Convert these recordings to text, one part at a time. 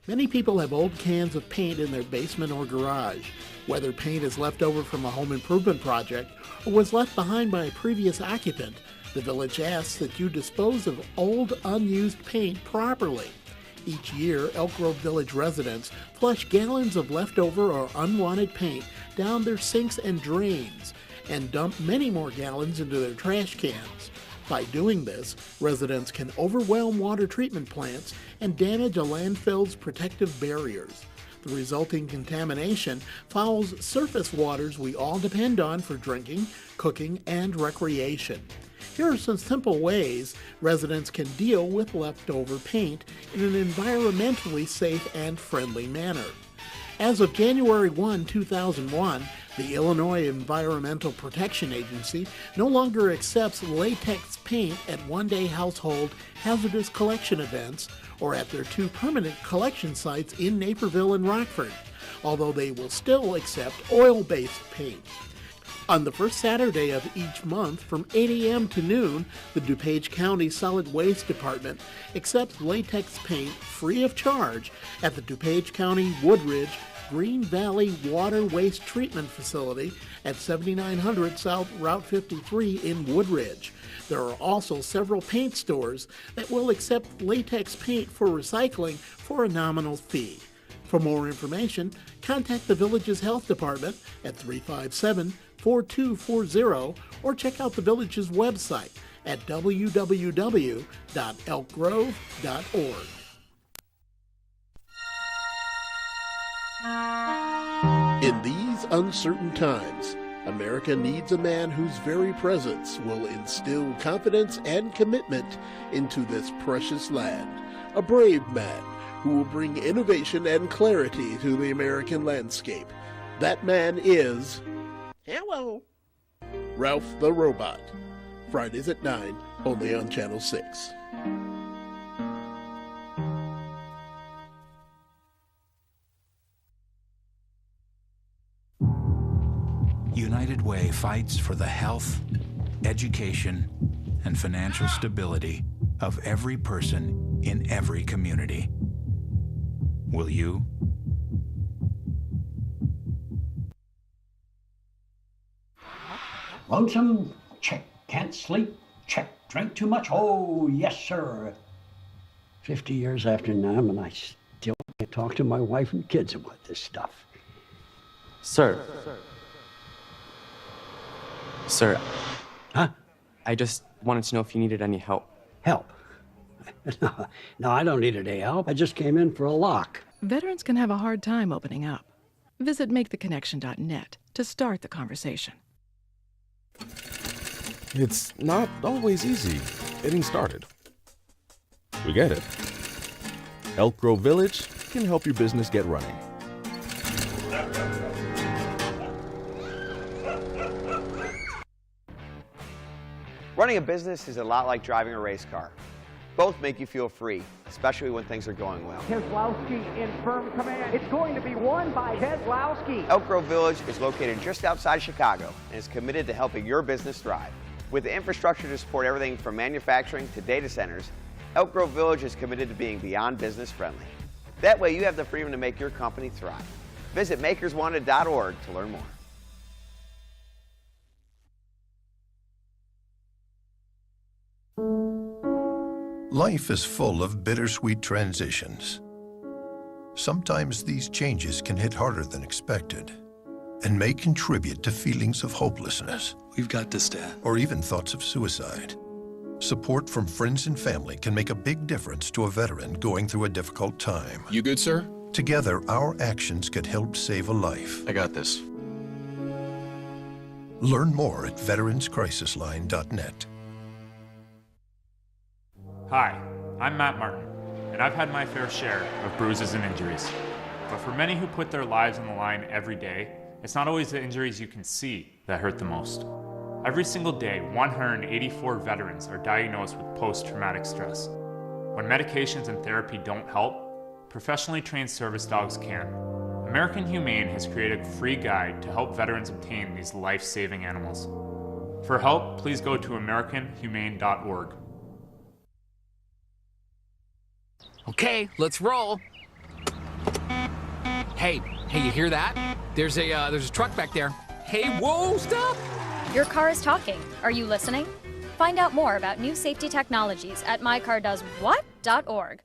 Many people have old cans of paint in their basement or garage. Whether paint is left over from a home improvement project or was left behind by a previous occupant, the village asks that you dispose of old, unused paint properly. Each year, Elk Grove Village residents flush gallons of leftover or unwanted paint down their sinks and drains and dump many more gallons into their trash cans. By doing this, residents can overwhelm water treatment plants and damage a landfill's protective barriers. The resulting contamination fouls surface waters we all depend on for drinking, cooking, and recreation. Here are some simple ways residents can deal with leftover paint in an environmentally safe and friendly manner. As of January 1, 2001, the Illinois Environmental Protection Agency no longer accepts latex paint at one-day household hazardous collection events or at their 2 permanent collection sites in Naperville and Rockford, although they will still accept oil-based paint. On the first Saturday of each month from 8 a.m. to noon, the DuPage County Solid Waste Department accepts latex paint free of charge at the DuPage County Woodridge Green Valley Water Waste Treatment Facility at 7900 South Route 53 in Woodridge. There are also several paint stores that will accept latex paint for recycling for a nominal fee. For more information, contact the village's health department at 357-4240 or check out the village's website at www.elkgrove.org. In these uncertain times, America needs a man whose very presence will instill confidence and commitment into this precious land. A brave man who will bring innovation and clarity to the American landscape. That man is... Hello! Ralph the Robot. Fridays at 9, only on Channel 6. United Way fights for the health, education, and financial stability of every person in every community. Will you? Lonesome? Check. Can't sleep? Check. Drink too much? Oh, yes, sir. 50 years after Nam, and I still can't talk to my wife and kids about this stuff. Sir. Sir. Huh? I just wanted to know if you needed any help. Help? No, I don't need any help. I just came in for a lock. Veterans can have a hard time opening up. Visit maketheconnection.net to start the conversation. It's not always easy getting started. We get it. Elk Grove Village can help your business get running. Running a business is a lot like driving a race car. Both make you feel free, especially when things are going well. Keselowski in firm command. It's going to be won by Keselowski. Elk Grove Village is located just outside Chicago and is committed to helping your business thrive. With the infrastructure to support everything from manufacturing to data centers, Elk Grove Village is committed to being beyond business friendly. That way you have the freedom to make your company thrive. Visit makerswanted.org to learn more. Life is full of bittersweet transitions. Sometimes these changes can hit harder than expected and may contribute to feelings of hopelessness. We've got to stand. Or even thoughts of suicide. Support from friends and family can make a big difference to a veteran going through a difficult time. You good, sir? Together, our actions could help save a life. I got this. Learn more at veteranscrisisline.net. Hi, I'm Matt Martin, and I've had my fair share of bruises and injuries. But for many who put their lives on the line every day, it's not always the injuries you can see that hurt the most. Every single day, 184 veterans are diagnosed with post-traumatic stress. When medications and therapy don't help, professionally trained service dogs can. American Humane has created a free guide to help veterans obtain these life-saving animals. For help, please go to americanhumane.org. Okay, let's roll. Hey, you hear that? There's a truck back there. Hey, whoa, stop! Your car is talking. Are you listening? Find out more about new safety technologies at mycardoeswhat.org.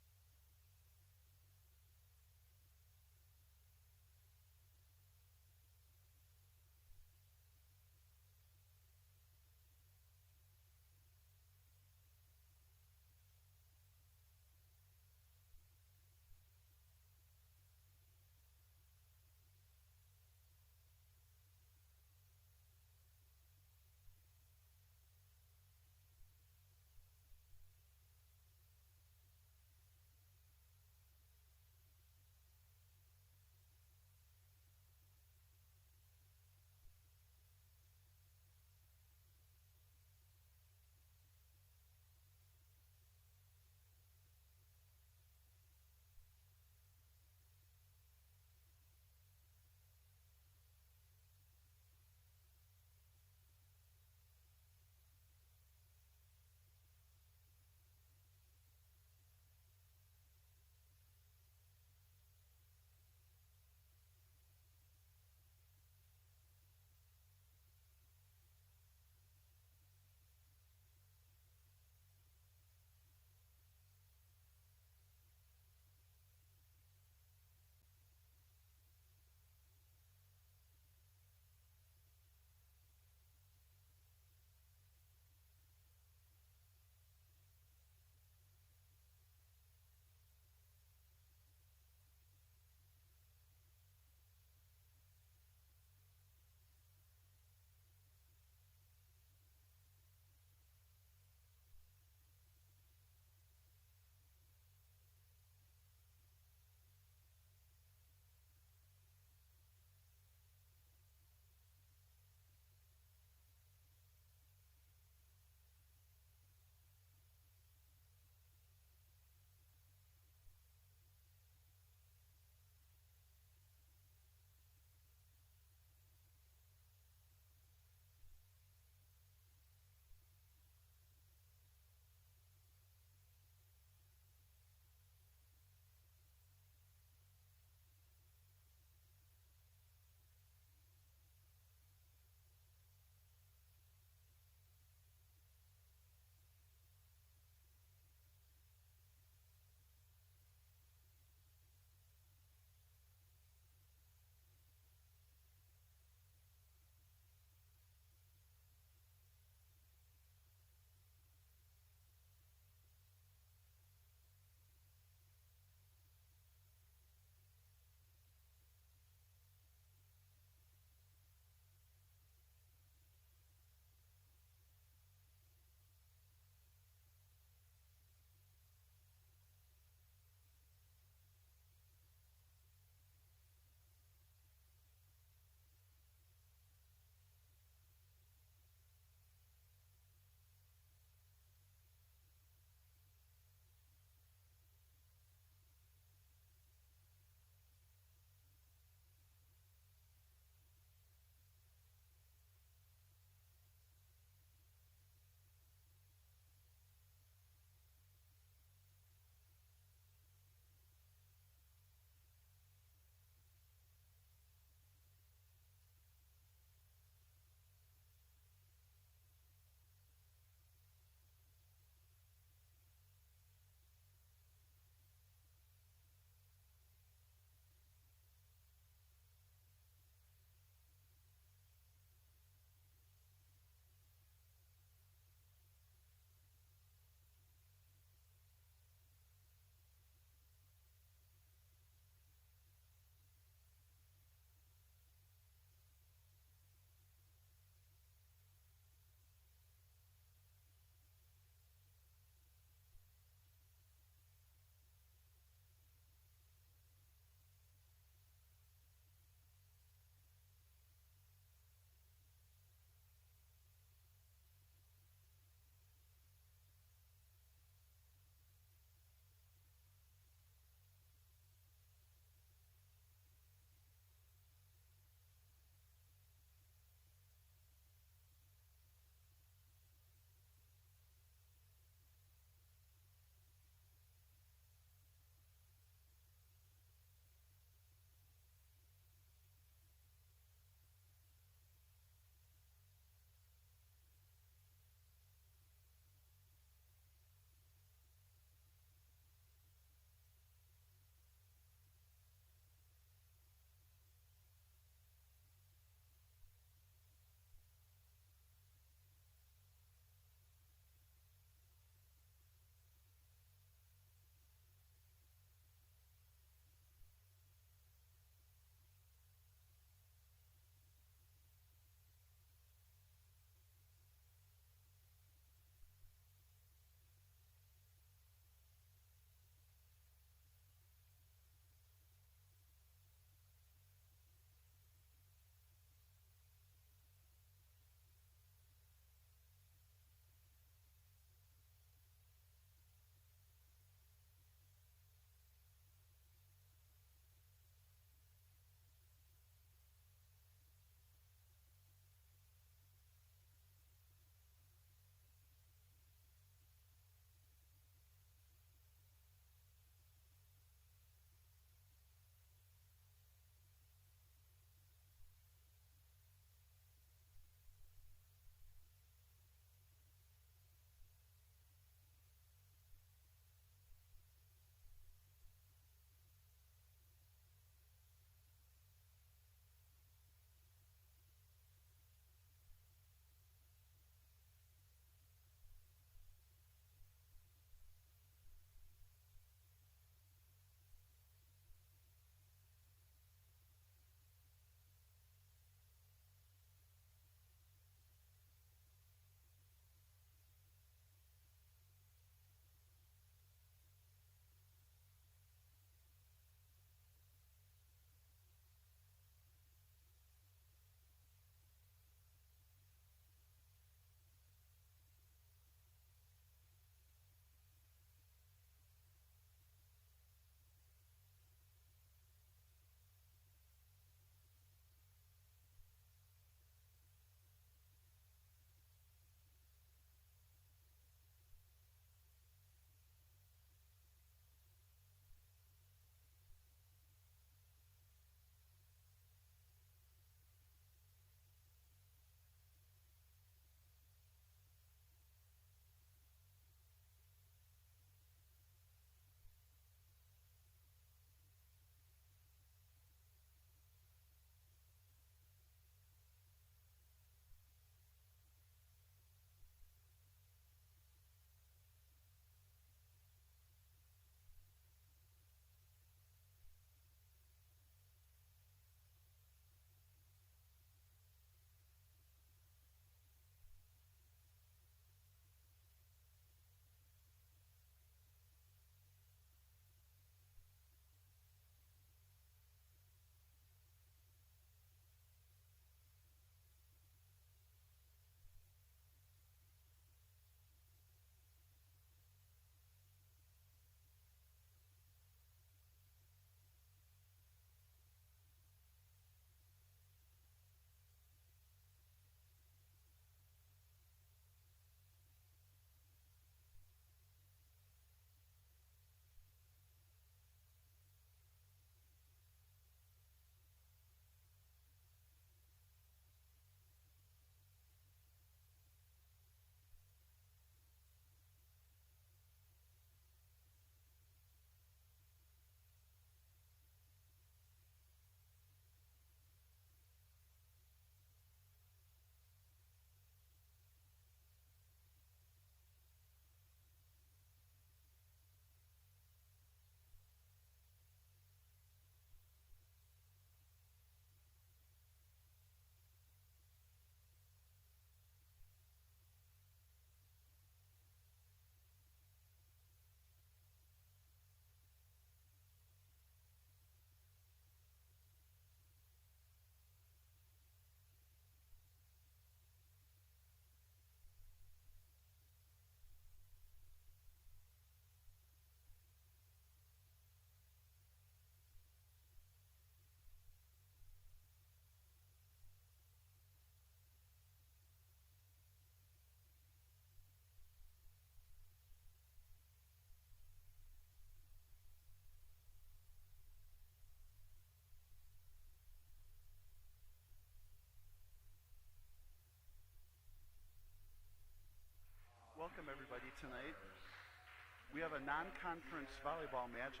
We have a non-conference volleyball match,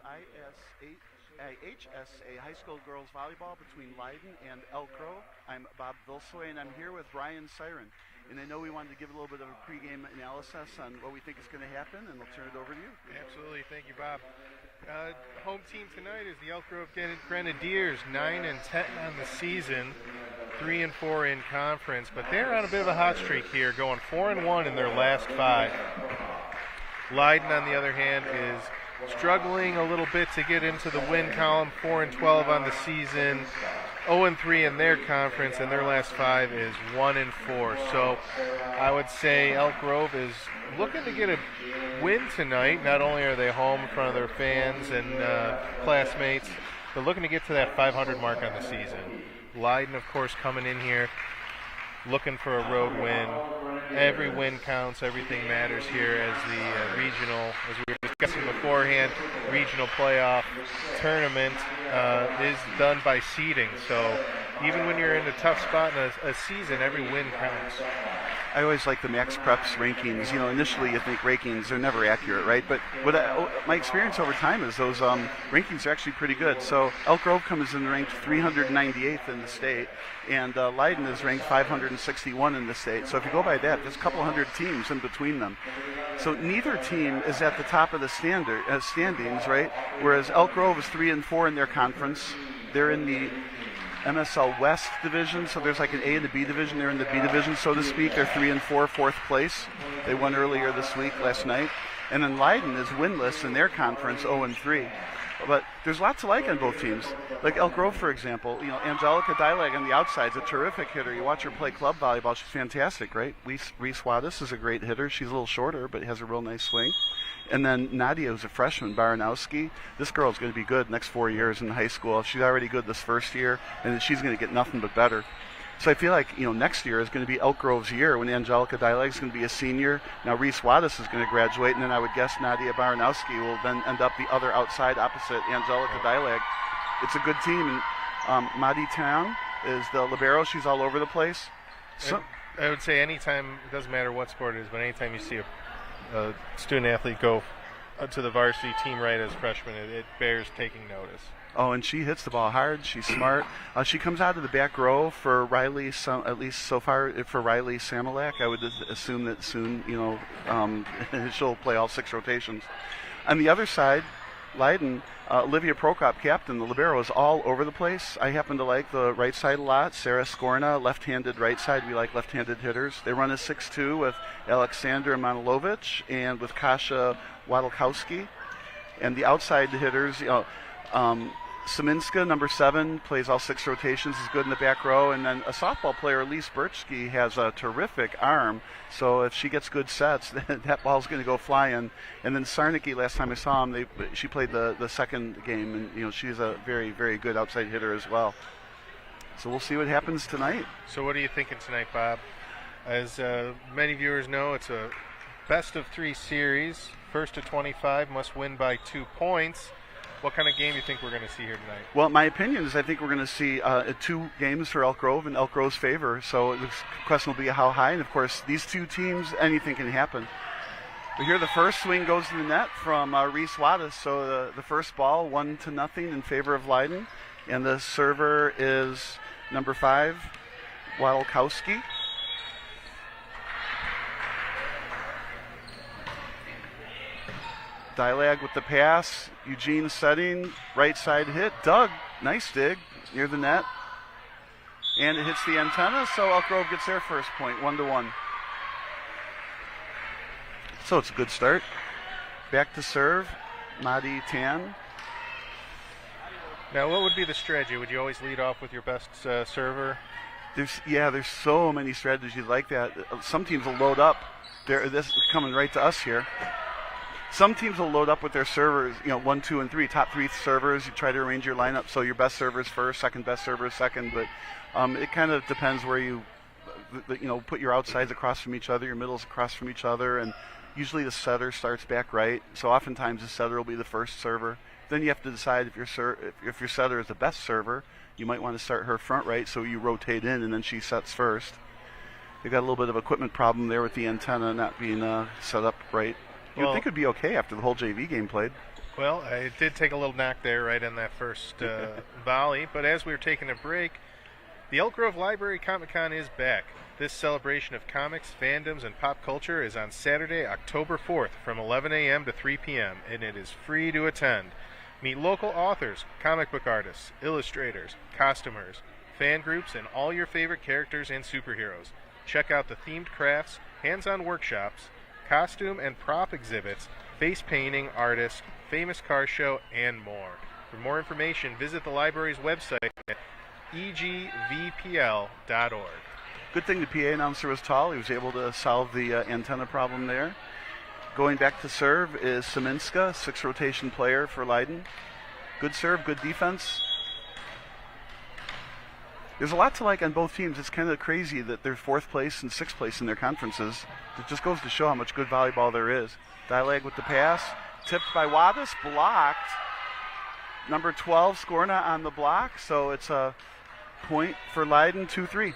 EGHS, high school girls volleyball between Leyden and Elk Grove. I'm Bob Vilsoy, and I'm here with Ryan Siren. And I know we wanted to give a little bit of a pregame analysis on what we think is going to happen, and we'll turn it over to you. Absolutely. Thank you, Bob. Home team tonight is the Elk Grove Grenadiers, 9-10 on the season, 3-4 in conference. But they're on a bit of a hot streak here, going 4-1 in their last 5. Leyden, on the other hand, is struggling a little bit to get into the win column, 4-12 on the season, 0-3 in their conference, and their last 5 is 1-4. So I would say Elk Grove is looking to get a win tonight. Not only are they home in front of their fans and classmates, they're looking to get to that 500 mark on the season. Leyden, of course, coming in here looking for a road win. Every win counts. Everything matters here as the regional, as we were discussing beforehand, regional playoff tournament is done by seeding. So even when you're in a tough spot in a season, every win counts. I always like the Max Preps rankings. You know, initially you think rankings are never accurate, right? But what my experience over time is those rankings are actually pretty good. So Elk Grove comes in ranked 398th in the state, and Leyden is ranked 561 in the state. So if you go by that, there's a couple hundred teams in between them. So neither team is at the top of the standings, right? Whereas Elk Grove is 3-4 in their conference. They're in the MSL West division, so there's like an A and a B division. They're in the B division, so to speak. They're 3-4, 4th place. They won earlier this week, last night. And then Leyden is winless in their conference, 0-3. But there's lots to like on both teams. Like Elk Grove, for example, you know, Angelica Dilag on the outside is a terrific hitter. You watch her play club volleyball, she's fantastic, right? Reese Wadis is a great hitter. She's a little shorter, but has a real nice swing. And then Nadia, who's a freshman, Baranowski, this girl's going to be good next 4 years in high school. She's already good this first year, and she's going to get nothing but better. So I feel like, you know, next year is going to be Elk Grove's year when Angelica Dilag is going to be a senior. Now Reese Wadis is going to graduate, and then I would guess Nadia Baranowski will then end up the other outside opposite Angelica Dilag. It's a good team, and Madi Tang is the libero. She's all over the place. So, I would say anytime, it doesn't matter what sport it is, but anytime you see a student athlete go to the varsity team right as a freshman, it bears taking notice. Oh, and she hits the ball hard. She's smart. She comes out of the back row for Riley, at least so far, for Riley Samalak. I would assume that soon, you know, she'll play all 6 rotations. On the other side, Leyden, Olivia Prokop, captain, the libero, is all over the place. I happen to like the right side a lot. Sarah Skorna, left-handed right side. We like left-handed hitters. They run a 6-2 with Alexandra Manilovich and with Kasia Wadolkowski. And the outside hitters, you know, Seminska, number 7, plays all 6 rotations, is good in the back row. And then a softball player, Elise Birchke, has a terrific arm. So if she gets good sets, that ball's going to go flying. And then Sarnicki, last time I saw him, she played the second game, and you know she's a very, very good outside hitter as well. So we'll see what happens tonight. So what are you thinking tonight, Bob? As many viewers know, it's a best-of-3 series. First to 25 must win by 2 points. What kind of game do you think we're going to see here tonight? Well, my opinion is I think we're going to see 2 games for Elk Grove in Elk Grove's favor. So the question will be how high. And, of course, these 2 teams, anything can happen. But here the first swing goes to the net from Reese Wadis. So the first ball, 1-0 in favor of Leyden. And the server is number 5, Wadolkowski. Dilag with the pass. Eugene setting. Right side hit. Doug, nice dig near the net. And it hits the antenna, so Elk Grove gets their first point, 1-1. So it's a good start. Back to serve, Madi Tan. Now, what would be the strategy? Would you always lead off with your best server? There's so many strategies like that. Some teams will load up. This is coming right to us here. Some teams will load up with their servers, 1, 2, and 3, top 3 servers. You try to arrange your lineup so your best server is first, second best server is second. But it kind of depends where you, put your outsides across from each other, your middles across from each other, and usually the setter starts back right. So oftentimes the setter will be the first server. Then you have to decide if your setter is the best server, you might want to start her front right, so you rotate in and then she sets first. They've got a little bit of equipment problem there with the antenna not being set up right. You'd think it'd be okay after the whole JV game played. Well, I did take a little knock there right in that first volley, but as we were taking a break, the Elk Grove Library Comic-Con is back. This celebration of comics, fandoms, and pop culture is on Saturday, October 4th from 11 a.m. to 3 p.m., and it is free to attend. Meet local authors, comic book artists, illustrators, costumers, fan groups, and all your favorite characters and superheroes. Check out the themed crafts, hands-on workshops, costume and prop exhibits, face painting artists, famous car show, and more. For more information, visit the library's website at EGVPL.org. Good thing the PA announcer was tall. He was able to solve the antenna problem there. Going back to serve is Seminska, 6 rotation player for Leyden. Good serve, good defense. There's a lot to like on both teams. It's kind of crazy that they're 4th place and 6th place in their conferences. It just goes to show how much good volleyball there is. Dilag with the pass. Tipped by Wadis, blocked. Number 12, Skorna on the block. So it's a point for Leyden, 2-3.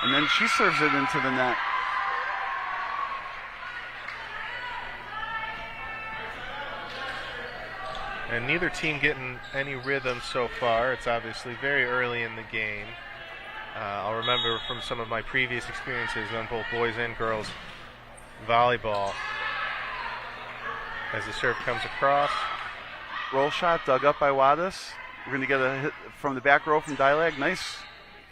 And then she serves it into the net. And neither team getting any rhythm so far. It's obviously very early in the game. I'll remember from some of my previous experiences on both boys and girls volleyball. As the serve comes across. Roll shot dug up by Wadis. We're going to get a hit from the back row from Dilag. Nice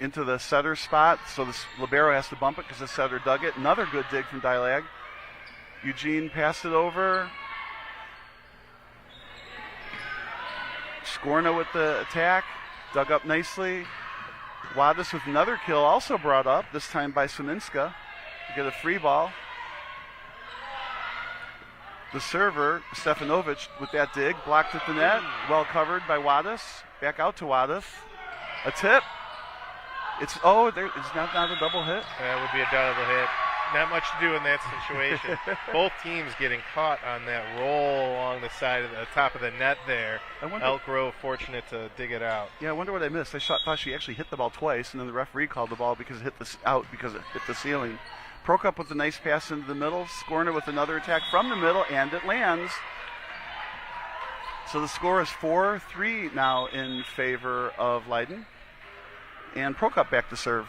into the setter spot. So the libero has to bump it because the setter dug it. Another good dig from Dilag. Eugene passed it over. Skorna with the attack. Dug up nicely. Wadis with another kill, also brought up, this time by Seminska. To get a free ball. The server, Stefanovic, with that dig, blocked at the net. Well covered by Wadis. Back out to Wadis. A tip. It's not a double hit. That would be a double hit. Not much to do in that situation. Both teams getting caught on that roll along the side of the top of the net there. Elk Grove fortunate to dig it out. Yeah, I wonder what I missed. I thought she actually hit the ball twice, and then the referee called the ball because it hit because it hit the ceiling. Prokop with a nice pass into the middle. Skorna with another attack from the middle, and it lands. So the score is 4-3 now in favor of Leyden. And Prokop back to serve.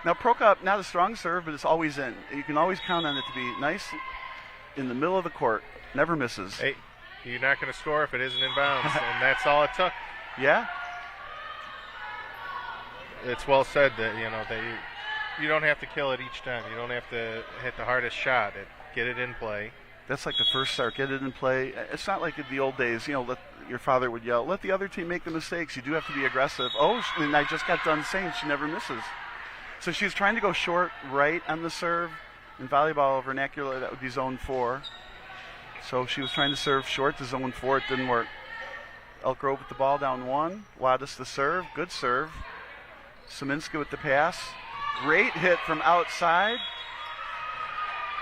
Now Prokop, not a strong serve, but it's always in. You can always count on it to be nice in the middle of the court. Never misses. Hey, you're not going to score if it isn't in bounds, and that's all it took. Yeah. It's well said that you don't have to kill it each time. You don't have to hit the hardest shot. Get it in play. That's like the first start. Get it in play. It's not like in the old days, your father would yell, let the other team make the mistakes. You do have to be aggressive. Oh, and I just got done saying she never misses. So she was trying to go short right on the serve. In volleyball vernacular, that would be zone 4. So she was trying to serve short to zone 4. It didn't work. Elk Grove with the ball down 1. Wadis the serve. Good serve. Seminska with the pass. Great hit from outside.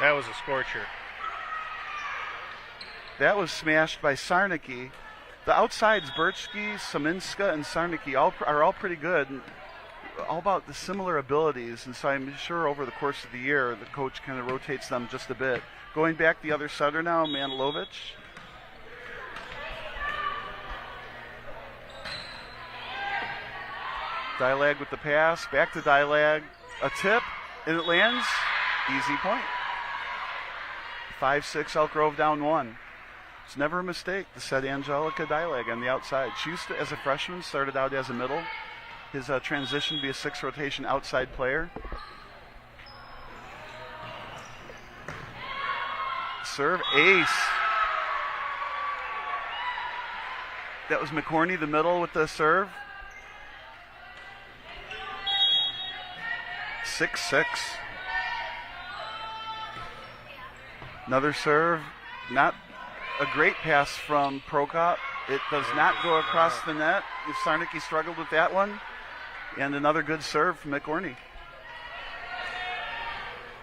That was a scorcher. That was smashed by Sarnicki. The outsides, Birchke, Seminska, and Sarnicki are all pretty good. All about the similar abilities, and so I'm sure over the course of the year the coach kind of rotates them just a bit. Going back the other setter now, Manilovic. Dilag with the pass, back to Dilag, a tip, and it lands. Easy point. 5-6, Elk Grove down 1. It's never a mistake to set Angelica Dilag on the outside. She used to, as a freshman, started out as a middle. His transition to be a 6 rotation outside player. Serve, ace. That was McCorney, the middle with the serve. 6-6. Another serve. Not a great pass from Prokop. It does not go across the net. Sarnicki struggled with that one. And another good serve from McCorney.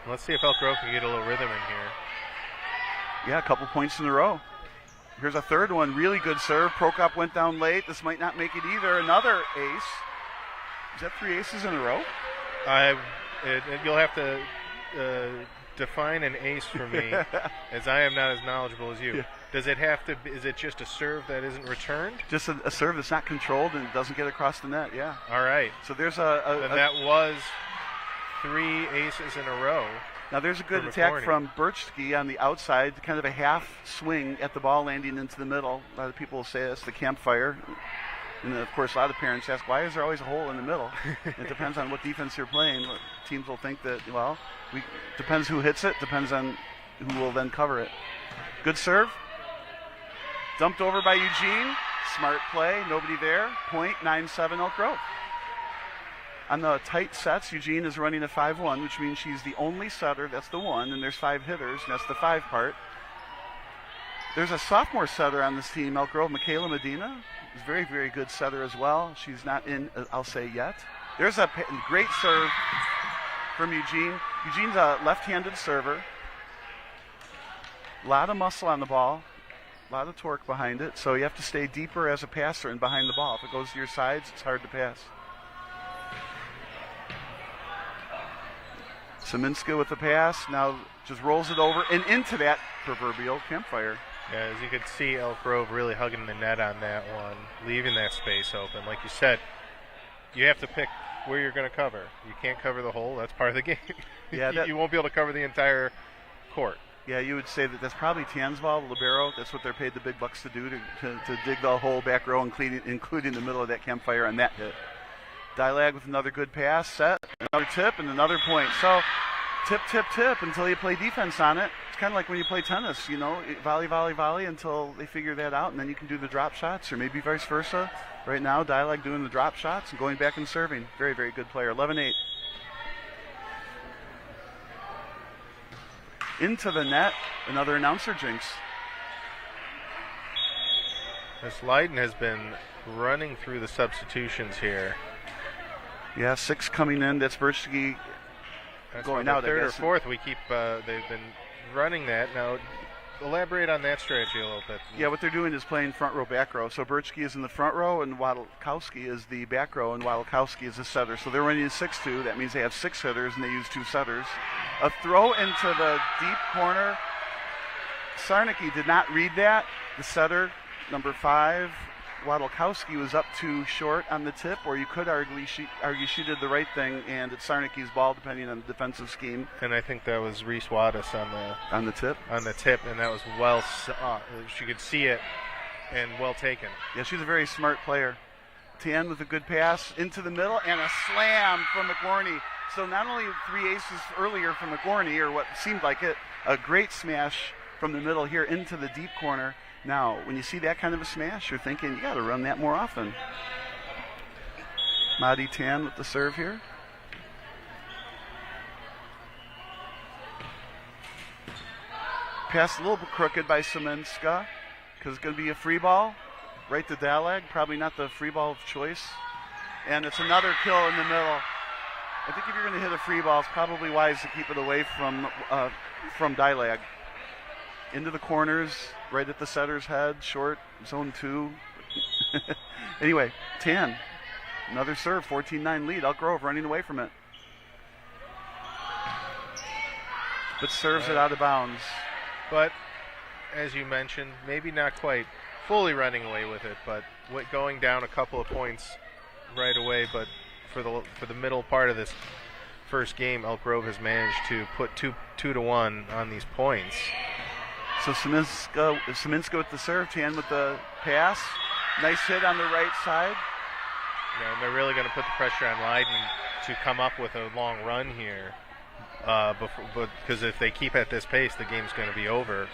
Let's see if Elk Grove can get a little rhythm in here. Yeah, a couple points in a row. Here's a third one. Really good serve. Prokop went down late. This might not make it either. Another ace. Is that 3 aces in a row? You'll have to define an ace for me, as I am not as knowledgeable as you. Yeah. Does it have to? Is it just a serve that isn't returned? Just a serve that's not controlled and doesn't get across the net. Yeah. All right. So there's and that was 3 aces in a row. Now there's a good attack from Birchke on the outside, kind of a half swing at the ball landing into the middle. A lot of people will say that's the campfire. And of course, a lot of parents ask, why is there always a hole in the middle? It depends on what defense you're playing. Teams will think that, well, depends who hits it, depends on who will then cover it. Good serve. Dumped over by Eugene. Smart play. Nobody there. Point 9-7 Elk Grove. On the tight sets, Eugene is running a 5-1, which means she's the only setter. That's the 1, and there's 5 hitters, and that's the 5 part. There's a sophomore setter on this team, Elk Grove, Michaela Medina. Is very, very good setter as well. She's not in, I'll say, yet. There's a great serve from Eugene. Eugene's a left-handed server. A lot of muscle on the ball. A lot of torque behind it. So you have to stay deeper as a passer and behind the ball. If it goes to your sides, it's hard to pass. Seminska with the pass. Now just rolls it over and into that proverbial campfire. Yeah, as you could see, Elk Grove really hugging the net on that one, leaving that space open. Like you said, you have to pick where you're going to cover. You can't cover the hole. That's part of the game. Yeah, you won't be able to cover the entire court. Yeah, you would say that that's probably Tansball, the libero. That's what they're paid the big bucks to do, to dig the whole back row, including the middle of that campfire on that hit. Dilag with another good pass, set, another tip, and another point. So tip, tip, tip until you play defense on it. It's kind of like when you play tennis, you know, volley, volley, volley until they figure that out, and then you can do the drop shots, or maybe vice versa. Right now, Dilag doing the drop shots and going back and serving. Very, very good player. 11-8. Into the net, another announcer jinx. This Leyden has been running through the substitutions here. Yeah, 6 coming in. That's Birchke going out. Third or fourth, we keep. They've been running that. Now, elaborate on that strategy a little bit. Yeah, what they're doing is playing front row, back row. So Birchke is in the front row, and Wadalkowski is the back row, and Wadalkowski is the setter. So they're running a 6-2. That means they have 6 hitters, and they use 2 setters. A throw into the deep corner. Sarnicki did not read that. The setter, number 5, Wadalkowski, was up too short on the tip, or you could argue she did the right thing, and it's Sarnicki's ball, depending on the defensive scheme. And I think that was Reese Waddis on the tip. On the tip, and that was well. She could see it, and well taken. Yeah, she's a very smart player. Tan with a good pass into the middle, and a slam from McGorney. So not only 3 aces earlier from McGorney, or what seemed like it, a great smash from the middle here into the deep corner. Now, when you see that kind of a smash, you're thinking, you got to run that more often. Madi Tan with the serve here. Pass a little bit crooked by Seminska, because it's going to be a free ball. Right to Dalag, probably not the free ball of choice. And it's another kill in the middle. I think if you're going to hit a free ball, it's probably wise to keep it away from Dalag. Into the corners, right at the setter's head, short, zone 2. Anyway, Tan, another serve, 14-9 lead. Elk Grove running away from it. But serves it out of bounds. But, as you mentioned, maybe not quite fully running away with it, but going down a couple of points right away. But for the middle part of this first game, Elk Grove has managed to put 2-1 on these points. So Seminska with the serve, Tan with the pass. Nice hit on the right side. Yeah, and they're really going to put the pressure on Leyden to come up with a long run here. Because if they keep at this pace, the game's going to be over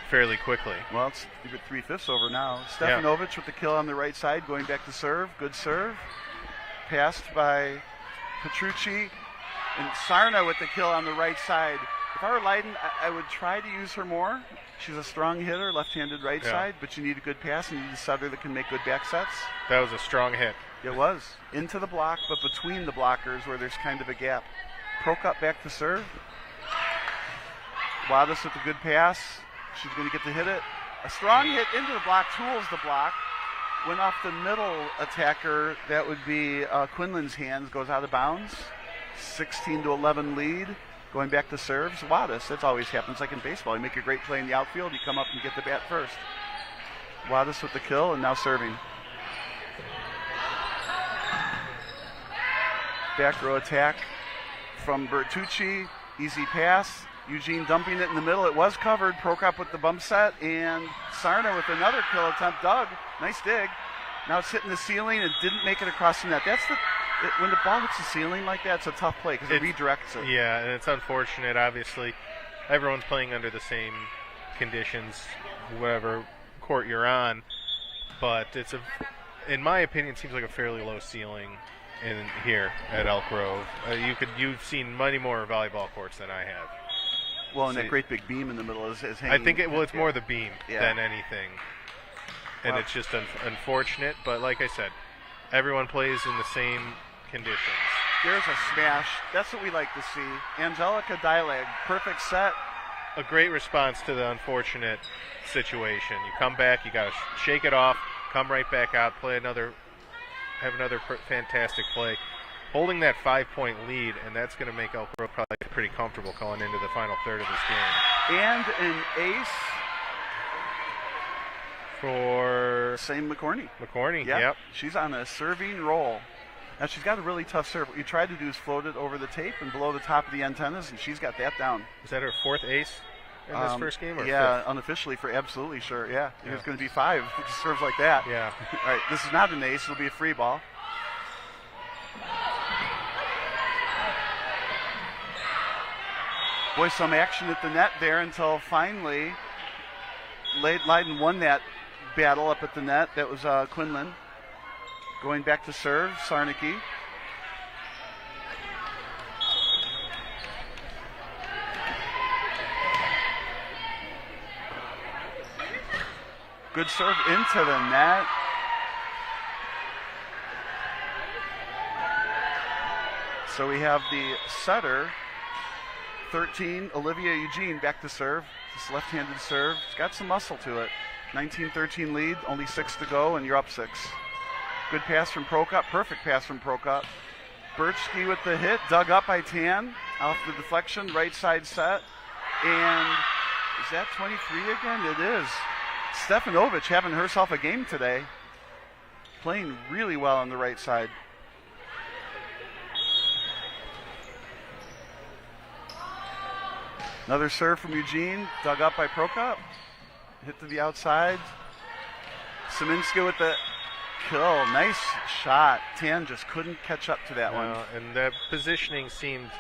fairly quickly. Well, it's 3/5 over now. Stefanovic with the kill on the right side, going back to serve. Good serve. Passed by Petrucci. And Sarna with the kill on the right side. If I were Leyden, I would try to use her more. She's a strong hitter, left-handed right side, but you need a good pass and you need a setter that can make good back sets. That was a strong hit. It was. Into the block, but between the blockers where there's kind of a gap. Prokop back to serve. Waddis with a good pass. She's going to get to hit it. A strong hit into the block, tools the block. Went off the middle attacker. That would be Quinlan's hands, goes out of bounds. 16-11 lead. Going back to serves. Wadis, that always happens like in baseball. You make a great play in the outfield, you come up and get the bat first. Wadis with the kill and now serving. Back row attack from Bertucci. Easy pass. Eugene dumping it in the middle. It was covered. Prokop with the bump set. And Sarna with another kill attempt. Doug, nice dig. Now it's hitting the ceiling. It didn't make it across the net. When the ball hits the ceiling like that, it's a tough play because it redirects it. Yeah, and it's unfortunate. Obviously, everyone's playing under the same conditions, whatever court you're on. But in my opinion, it seems like a fairly low ceiling in here at Elk Grove. You've seen many more volleyball courts than I have. Well, and that great big beam in the middle is hanging. I think it's more the beam than anything. And it's just unfortunate. But like I said, everyone plays in the same conditions. There's a smash. That's what we like to see. Angelica Dilag, perfect set. A great response to the unfortunate situation. You come back, you got to shake it off, come right back out, have another fantastic play. Holding that 5-point lead, and that's going to make Elk Grove probably pretty comfortable going into the final third of this game. And an ace for Sam McCorney. Yep. She's on a serving roll. Now, she's got a really tough serve. What you tried to do is float it over the tape and below the top of the antennas, and she's got that down. Is that her fourth ace in this first game? Or yeah, fifth? Unofficially for absolutely sure. Yeah, it's going to be 5 if she serves like that. Yeah. All right, this is not an ace. It'll be a free ball. Boy, some action at the net there until finally Leyden won that battle up at the net. That was Quinlan. Going back to serve, Sarnicki. Good serve into the net. So we have the setter, 13, Olivia Eugene, back to serve. This left-handed serve. It's got some muscle to it. 19-13 lead, only 6 to go, and you're up 6. Good pass from Prokop, perfect pass from Prokop. Birchke with the hit, dug up by Tan. Off the deflection, right side set. And is that 23 again? It is. Stefanovic having herself a game today. Playing really well on the right side. Another serve from Eugene, dug up by Prokop. Hit to the outside. Seminska with the kill. Nice shot. Tan just couldn't catch up to that one. And the positioning seemed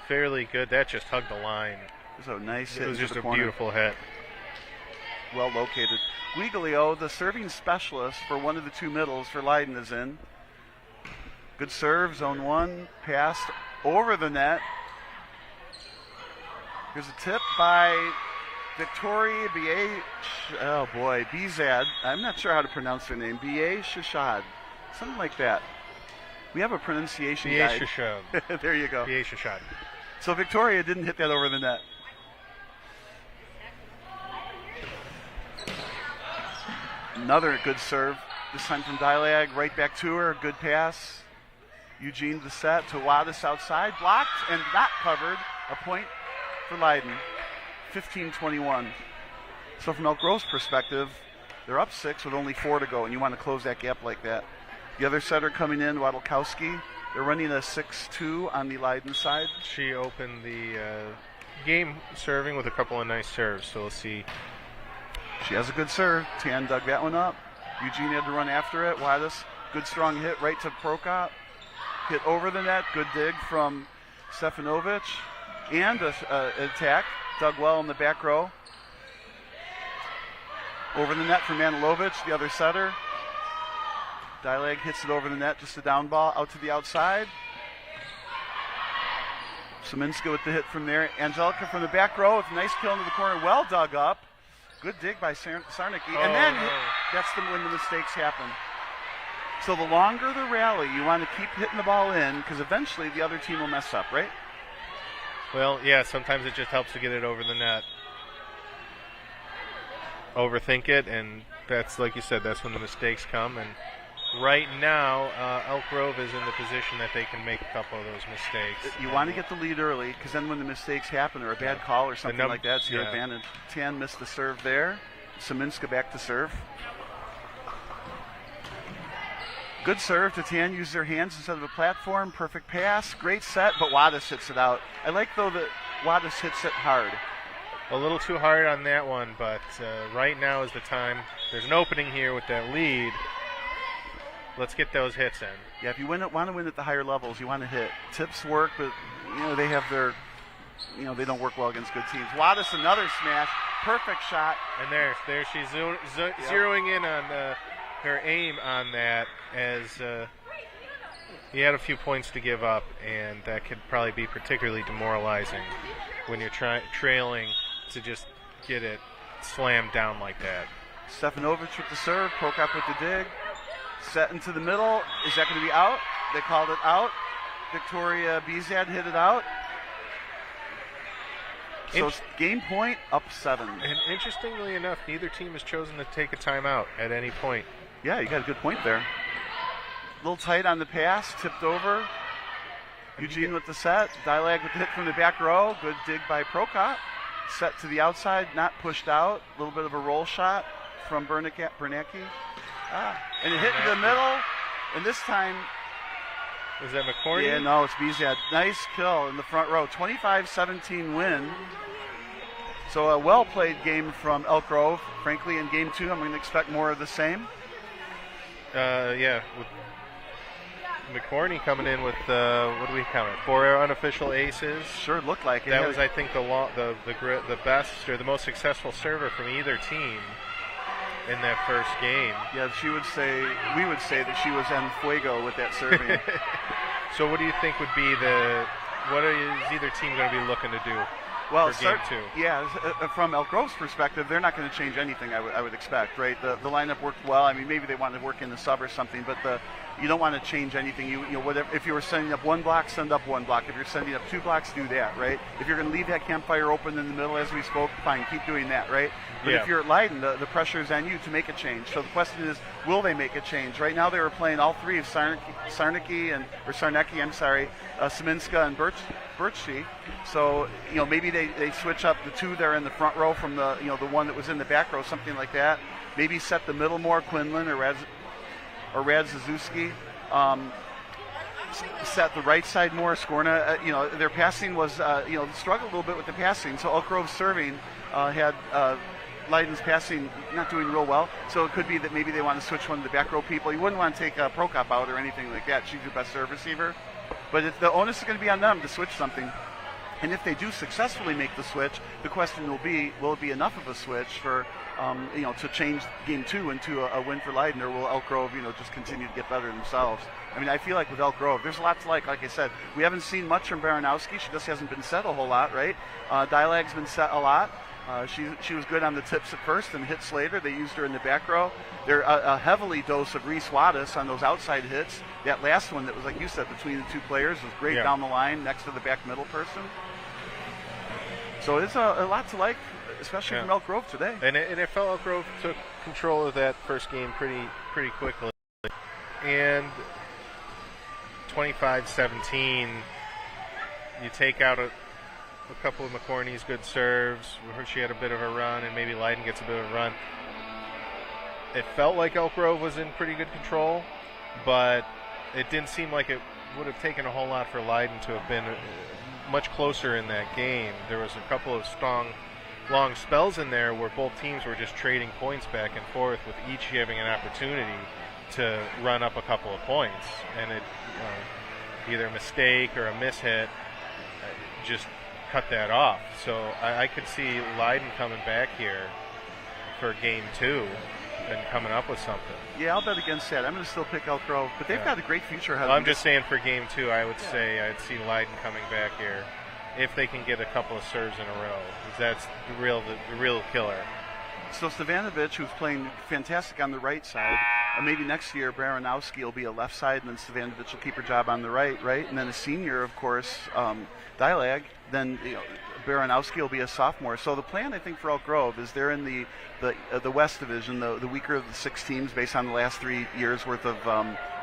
fairly good. That just hugged the line. It was a nice hit. It was just a corner. beautiful hit. Well located. Guiglio, the serving specialist for one of the two middles for Leyden, is in. Good serve, zone 1, passed over the net. Here's a tip by Victoria Bizad. I'm not sure how to pronounce her name. B.A. Shashad. Something like that. We have a pronunciation guide. B.A. Shashad. There you go. B.A. Shashad. So Victoria didn't hit that over the net. Another good serve. This time from Dilag. Right back to her. Good pass. Eugene the set to Wadis outside. Blocked and not covered. A point for Leyden. 15-21. So from Elk Grove's perspective, they're up 6 with only 4 to go, and you want to close that gap like that. The other setter coming in, Wadilkowski. They're running a 6-2 on the Leyden side. She opened the game serving with a couple of nice serves, so we'll see. She has a good serve. Tan dug that one up. Eugene had to run after it. Wadis, good strong hit right to Prokop. Hit over the net. Good dig from Stefanovic. And an attack. Dug well in the back row. Over the net for Manilovic, the other setter. Dilag hits it over the net, just a down ball out to the outside. Seminska with the hit from there. Angelica from the back row with a nice kill into the corner. Well dug up. Good dig by Sarnicki. And then that's when the mistakes happen. So the longer the rally, you want to keep hitting the ball in because eventually the other team will mess up, right? Well, yeah, sometimes it just helps to get it over the net. overthink it, and that's, like you said, that's when the mistakes come. And right now, Elk Grove is in the position that they can make a couple of those mistakes. You want to get the lead early, because then when the mistakes happen or a bad call or something like that, it's your advantage. Tan missed the serve there. Seminska back to serve. Good serve to Tan. Use their hands instead of a platform. Perfect pass. Great set, but Wadis hits it out. I like, though, that Wadis hits it hard. A little too hard on that one, but right now is the time. There's an opening here with that lead. Let's get those hits in. Yeah, if you want to win at the higher levels, you want to hit. Tips work, but they have their, they don't work well against good teams. Wadis, another smash, perfect shot. And there she's zeroing in on her aim on that, as he had a few points to give up, and that could probably be particularly demoralizing when you're trailing to just get it slammed down like that. Stefanovic with the serve, Prokop with the dig. Set into the middle. Is that going to be out? They called it out. Victoria Bizad hit it out. So it's game point, up 7. And interestingly enough, neither team has chosen to take a timeout at any point. Yeah, you got a good point there. A little tight on the pass, tipped over. Eugene with the set. Dilag with the hit from the back row. Good dig by Prokop. Set to the outside, not pushed out. A little bit of a roll shot from Bernacki. And it hit in the middle, and this time... Was that McCorney? Yeah, no, it's Bizad. Nice kill in the front row. 25-17 win. So a well-played game from Elk Grove. Frankly, in game 2, I'm going to expect more of the same. Yeah, with McCorney coming in with, what do we count it, 4 unofficial aces. Sure looked like it. That was, I think, the best or the most successful server from either team in that first game. Yeah, we would say that she was en fuego with that serving. So what do you think would be what is either team going to be looking to do for game 2? Yeah, from Elk Grove's perspective, they're not going to change anything, I would expect, right? The lineup worked well. I mean, maybe they want to work in the sub or something, but you don't want to change anything. Whatever. If you were sending up 1 block, send up 1 block. If you're sending up 2 blocks, do that, right? If you're going to leave that campfire open in the middle as we spoke, fine, keep doing that, right? But if you're at Leyden, the pressure is on you to make a change. So the question is, will they make a change? Right now they were playing all 3 of Sarnecki, Seminska and Birchie. So, maybe they switch up the 2 there in the front row from the one that was in the back row, something like that. Maybe set the middle more, Quinlan or Rad Zazewski. Set the right side more, Skorna. Their passing was, struggled a little bit with the passing. So Elk Grove serving had Leyden's passing not doing real well. So it could be that maybe they want to switch one of the back row people. You wouldn't want to take Prokop out or anything like that. She's your best serve receiver. But the onus is going to be on them to switch something. And if they do successfully make the switch, the question will be, will it be enough of a switch for, to change game 2 into a win for Leyden, or will Elk Grove, just continue to get better themselves? I mean, I feel like with Elk Grove, there's a lot to like. Like I said, we haven't seen much from Baranowski. She just hasn't been set a whole lot, right? Dialag's been set a lot. She was good on the tips at first and hits later. They used her in the back row. They're a heavily dose of Reese Wadis on those outside hits. That last one that was, like you said, between the 2 players was great down the line next to the back middle person. So it's a lot to like, especially from Elk Grove today. And it felt Elk Grove took control of that first game pretty quickly. And 25-17, you take out a couple of McCorney's good serves. We heard she had a bit of a run, and maybe Leyden gets a bit of a run. It felt like Elk Grove was in pretty good control, but it didn't seem like it would have taken a whole lot for Leyden to have been much closer in that game. There was a couple of strong, long spells in there where both teams were just trading points back and forth, with each having an opportunity to run up a couple of points, and it either a mistake or a mishit just cut that off. So I could see Leyden coming back here for game 2 and coming up with something. Yeah, I'll bet against that. I'm going to still pick Elk Grove, but they've got a great future ahead of them. them. I'm just saying for game 2, I would say I'd see Leyden coming back here if they can get a couple of serves in a row, because that's the real killer. So Stevanovic, who's playing fantastic on the right side, maybe next year Baranowski will be a left side, and then Stevanovic will keep her job on the right? And then a senior, of course, Dialag, then Baranowski will be a sophomore. So the plan, I think, for Elk Grove is they're in the West Division, the weaker of the 6 teams based on the last 3 years' worth of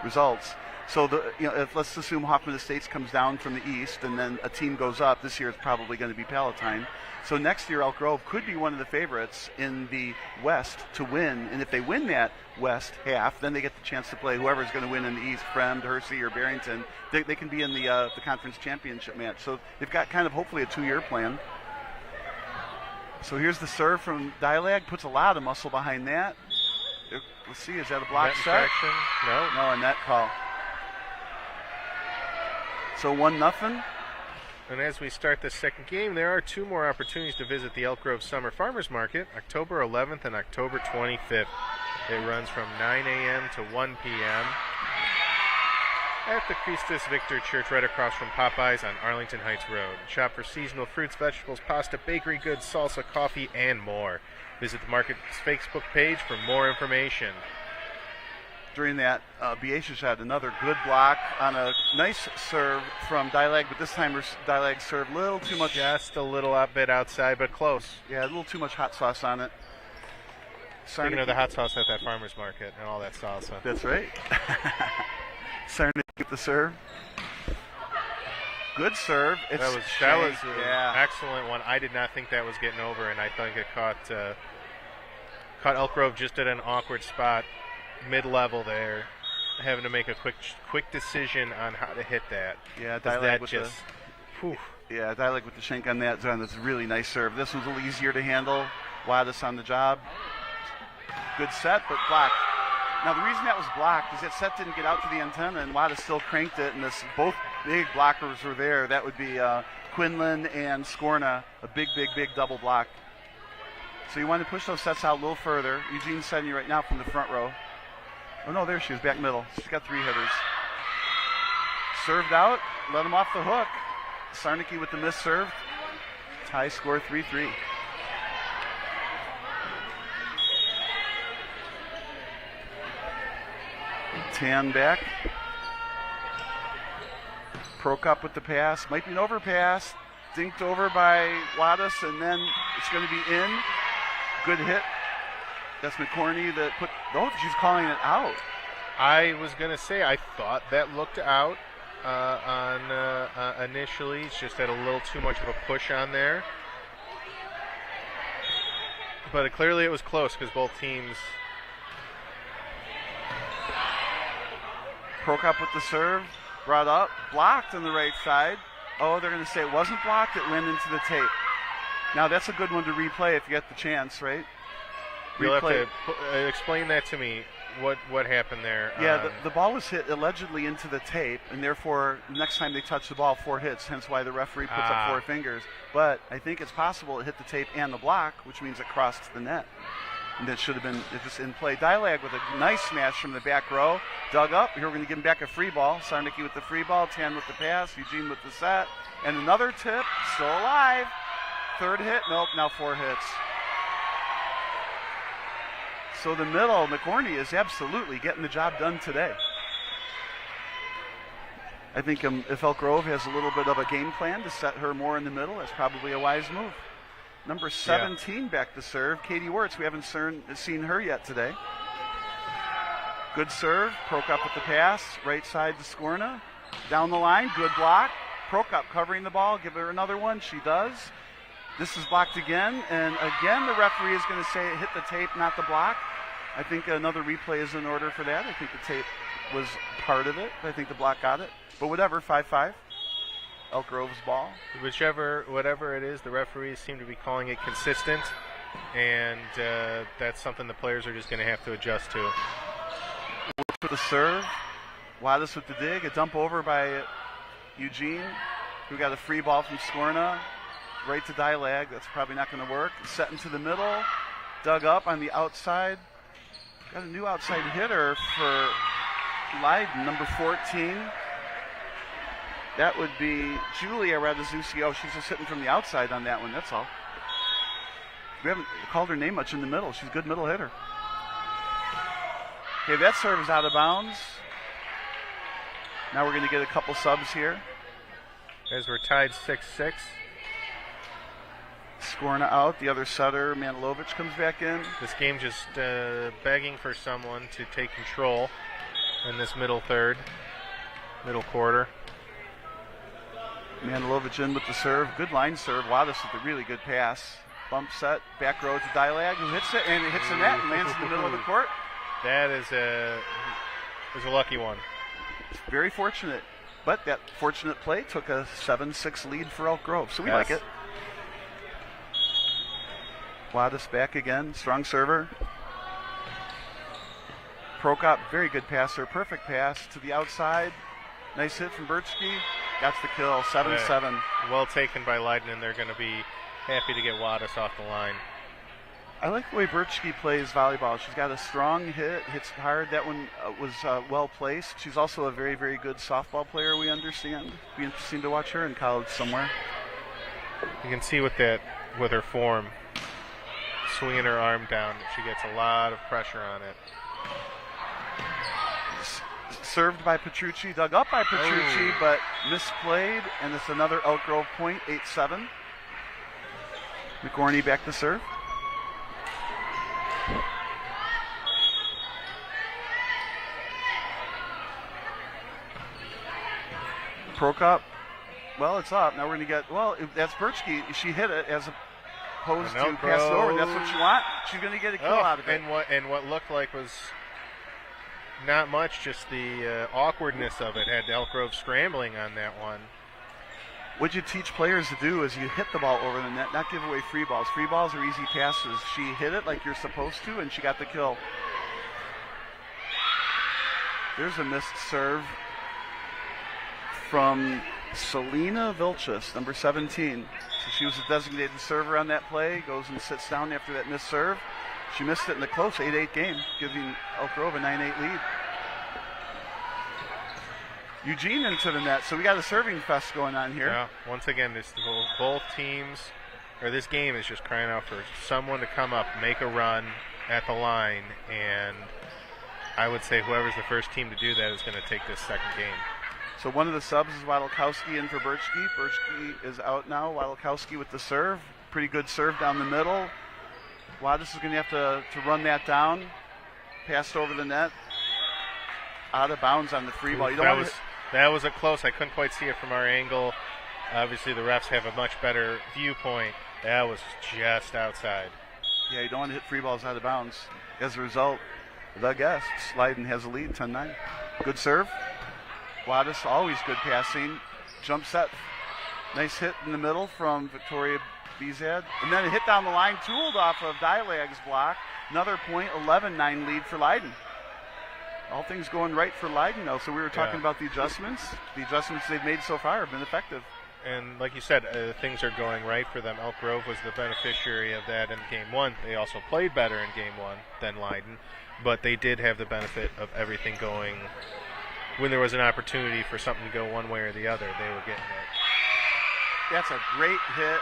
results. So if let's assume Hoffman Estates comes down from the East and then a team goes up. This year it's probably going to be Palatine. So next year Elk Grove could be one of the favorites in the West to win. And if they win that West half, then they get the chance to play whoever's going to win in the East, Fremd, Hersey, or Barrington. They can be in the conference championship match. So they've got kind of hopefully a 2-year plan. So here's the serve from Dialag. Puts a lot of muscle behind that. Let's see, is that a block set? No, a net call. So 1-0. And as we start the second game, there are 2 more opportunities to visit the Elk Grove Summer Farmers Market, October 11th and October 25th. It runs from 9 a.m. to 1 p.m. at the Christus Victor Church right across from Popeyes on Arlington Heights Road. Shop for seasonal fruits, vegetables, pasta, bakery goods, salsa, coffee, and more. Visit the market's Facebook page for more information. During that, BHS had another good block on a nice serve from Dialag, but this time Dialag served a little too much. Just a little bit outside, but close. Yeah, a little too much hot sauce on it. Speaking of the hot sauce at that farmer's market and all that salsa. That's right. Sarnik with the serve. Good serve. That was an excellent one. I did not think that was getting over, and I think it caught Elk Grove just at an awkward spot. Mid-level there, having to make a quick decision on how to hit that. Yeah, Dialag with the shank on that. That's a really nice serve. This one's a little easier to handle. Wadis on the job. Good set, but blocked. Now the reason that was blocked is that set didn't get out to the antenna, and Wadis still cranked it, and both big blockers were there. That would be Quinlan and Skorna, a big double block. So you want to push those sets out a little further. Eugene's setting you right now from the front row. Oh, no, there she is, back middle. She's got 3 hitters. Served out, let him off the hook. Sarnicki with the missed serve. Tie score 3-3. Tan back. Prokop with the pass. Might be an overpass. Dinked over by Wadis, and then it's going to be in. Good hit. That's McCorney that put. Oh, she's calling it out. I was going to say, I thought that looked out initially. It's just had a little too much of a push on there. But clearly it was close because both teams. Prokop with the serve. Brought up. Blocked on the right side. Oh, they're going to say it wasn't blocked. It went into the tape. Now, that's a good one to replay if you get the chance, right? You'll have to explain that to me. What happened there? Yeah, the ball was hit allegedly into the tape, and therefore, next time they touch the ball, 4 hits, hence why the referee puts up 4 fingers. But I think it's possible it hit the tape and the block, which means it crossed the net. And that should have been just in play. Dialag with a nice smash from the back row. Dug up. Here we're going to give him back a free ball. Sarnicki with the free ball. Tan with the pass. Eugene with the set. And another tip. Still alive. 3rd hit. Nope, now 4 hits. So the middle, McCorney, is absolutely getting the job done today. I think if Elk Grove has a little bit of a game plan to set her more in the middle, that's probably a wise move. Number 17 back to serve, Katie Wirtz. We haven't seen her yet today. Good serve. Prokop with the pass. Right side to Skorna. Down the line. Good block. Prokop covering the ball. Give her another one. She does. This is blocked again. And again, the referee is going to say it hit the tape, not the block. I think another replay is in order for that. I think the tape was part of it. I think the block got it. But whatever, 5-5. Elk Grove's ball. Whatever it is, the referees seem to be calling it consistent. And that's something the players are just going to have to adjust to. For the serve. Wadis with the dig. A dump over by Eugene, who got a free ball from Skorna. Right to Dialag. That's probably not going to work. Set into the middle. Dug up on the outside. Got a new outside hitter for Leyden, number 14. That would be Julia Radziewski. Oh, she's just hitting from the outside on that one. That's all. We haven't called her name much in the middle. She's a good middle hitter. Okay, that serve is out of bounds. Now we're going to get a couple subs here. As we're tied 6-6. Skorna out. The other setter, Manilovic, comes back in. This game just begging for someone to take control in this middle third, middle quarter. Manilovic in with the serve. Good line serve. Wadis with a really good pass. Bump set, back row to Dilag, who hits it, and it hits the net and lands in the middle of the court. That is a lucky one. Very fortunate. But that fortunate play took a 7-6 lead for Elk Grove, so we like it. Wadis back again, strong server. Prokop, very good passer, perfect pass to the outside. Nice hit from Birchke. Got the kill, 7-7. Well taken by Leyden, and they're going to be happy to get Wadis off the line. I like the way Birchke plays volleyball. She's got a strong hit, hits hard. That one was well placed. She's also a very, very good softball player, we understand. Be interesting to watch her in college somewhere. You can see with her form, swinging her arm down, she gets a lot of pressure on it. Served by Petrucci, dug up by Petrucci, but misplayed, and it's another Elk Grove point, 8-7. McGorney back to serve. Prokop, well, it's up. Now we're going to get, that's Birchke. She hit it as opposed to pass it over. That's what you want. She's going to get a kill out of it. And what looked like was not much, just the awkwardness of it. Had Elk Grove scrambling on that one. What you teach players to do is you hit the ball over the net, not give away free balls. Free balls are easy passes. She hit it like you're supposed to, and she got the kill. There's a missed serve from Selena Vilchis, number 17. So she was a designated server on that play, goes and sits down after that missed serve. She missed it in the close 8-8 game, giving Elk Grove a 9-8 lead. Eugene into the net, so we got a serving fest going on here. Yeah, once again, both teams, or this game is just crying out for someone to come up, make a run at the line, and I would say whoever's the first team to do that is going to take this second game. So one of the subs is Wadilkowski in for Birchke. Birchke is out now. Wadilkowski with the serve. Pretty good serve down the middle. Wadis is going to have to run that down. Passed over the net. Out of bounds on the free ball. That was a close. I couldn't quite see it from our angle. Obviously, the refs have a much better viewpoint. That was just outside. Yeah, you don't want to hit free balls out of bounds. As a result, the guests, Leyden has a lead, 10-9. Good serve. Wadis, always good passing. Jump set. Nice hit in the middle from Victoria Bizad. And then a hit down the line, tooled off of Dilag's block. Another point, 11-9 lead for Leyden. All things going right for Leyden, though. So we were talking about the adjustments. The adjustments they've made so far have been effective. And like you said, things are going right for them. Elk Grove was the beneficiary of that in Game 1. They also played better in Game 1 than Leyden, but they did have the benefit of everything going. When there was an opportunity for something to go one way or the other, they were getting it. That's a great hit.